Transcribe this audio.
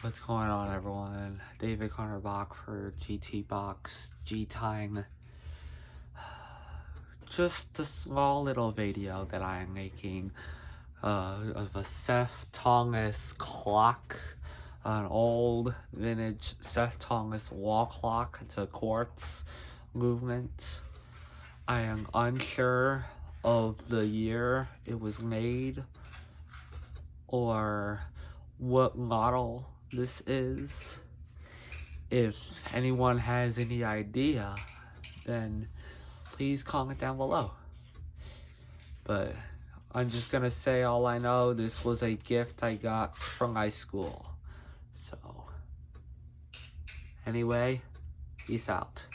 What's going on, everyone? David Cornerbach for GT Box G-Tang. Just a small little video that I am making of a Seth Thomas clock, an old vintage Seth Thomas wall clock. It's a quartz movement. I am unsure of the year it was made or what model this is. If anyone has any idea, then please comment down below. But I'm just gonna say all I know, this was a gift I got from my school. So anyway, peace out.